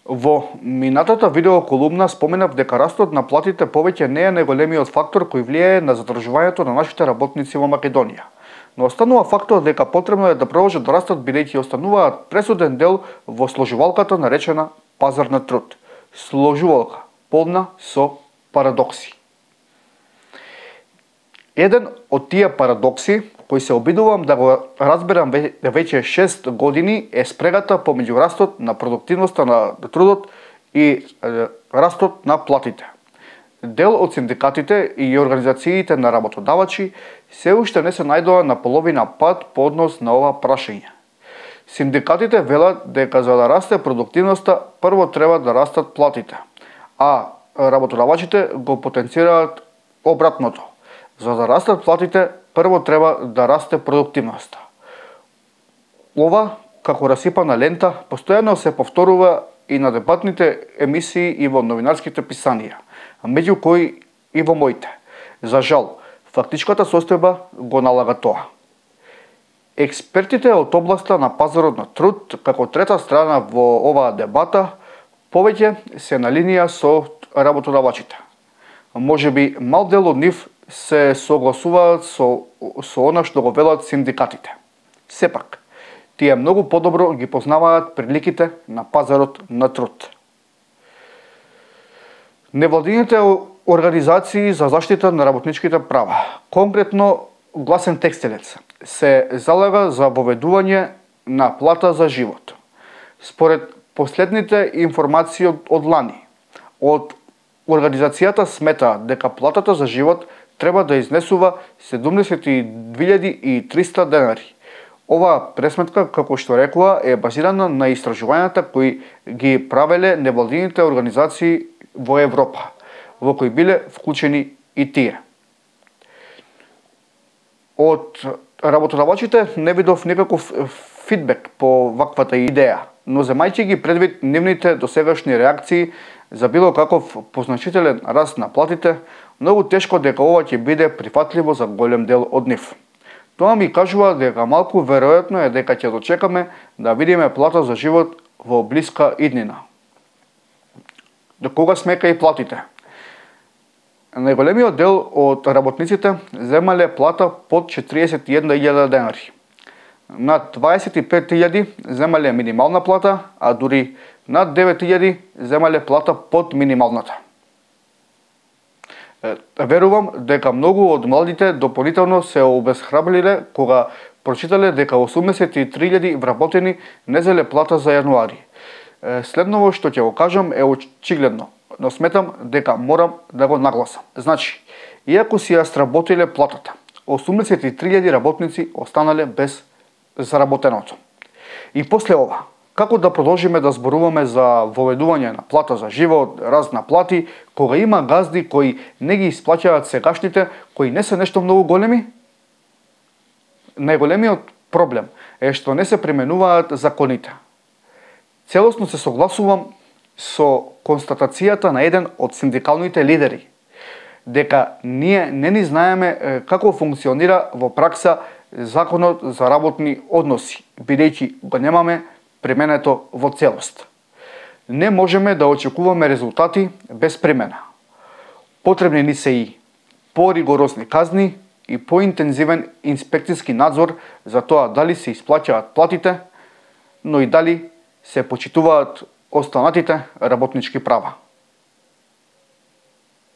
Во минатата видеоколумна споменав дека растот на платите повеќе не е најголемиот фактор кој влијае на задржувањето на нашите работници во Македонија. Но останува фактор дека потребно е да продолжат да растат бидејќи остануваат пресуден дел во сложувалката наречена пазар на труд. Сложувалка полна со парадокси. Еден од тие парадокси кој се обидувам да го разберам веќе 6 години е спрегата помеѓу растот на продуктивноста на трудот и растот на платите. Дел од синдикатите и организациите на работодавачи се уште не се најдоа на половина пат по однос на ова прашање. Синдикатите велат дека за да расте продуктивноста, прво треба да растат платите, а работодавачите го потенцираат обратното. За да растат платите, прво треба да расте продуктивноста. Ова, како расипана лента, постојано се повторува и на дебатните емисии и во новинарските писанија, меѓу кои и во моите. За жал, фактичката состојба го налага тоа. Експертите од областа на пазарот на труд, како трета страна во оваа дебата, повеќе се на линија со работодавачите. Можеби мал дел од нив се согласуваат со она што го велат синдикатите. Сепак, тие многу подобро ги познаваат приликите на пазарот на труд. Невладините организации за заштита на работничките права, конкретно Гласен текстилец, се залага за воведување на плата за живот. Според последните информации од лани, од организацијата сметаат дека платата за живот треба да изнесува 72.300 денари. Оваа пресметка, како што рекува, е базирана на истражувањата кои ги правеле невладините организации во Европа, во кои биле вклучени и тие. Од работодавачите не видов никаков фидбек по ваквата идеја, но земајќи ги предвид нивните досегашни реакции за било каков позначителен раст на платите, многу тешко дека ова ќе биде прифатливо за голем дел од нив. Тоа ми кажува дека малку веројатно е дека ќе дочекаме да видиме плата за живот во блиска иднина. До кога смека и платите? Најголемиот дел од работниците земале плата под 41.000 денари. Над 25.000 земале минимална плата, а дури над 9.000 земале плата под минималната. Верувам дека многу од младите дополнително се обесхрабриле кога прочитале дека 83.000 вработени не зеле плата за јануари. Следново што ќе го кажам е очигледно, но сметам дека морам да го нагласам. Значи, иако си ја сработиле платата, 83.000 работници останале без заработеното. И после ова, како да продолжиме да зборуваме за воведување на плата за живот, раст на плати, кога има газди кои не ги исплаќаат сегашните, кои не се нешто многу големи? Најголемиот проблем е што не се применуваат законите. Целосно се согласувам со констатацијата на еден од синдикалните лидери, дека ние не ни знаеме како функционира во пракса законот за работни односи, бидејќи го немаме применето во целост. Не можеме да очекуваме резултати без примена. Потребни ни се и поригорозни казни и поинтензивен инспекцијски надзор за тоа дали се исплаќаат платите, но и дали се почитуваат останатите работнички права.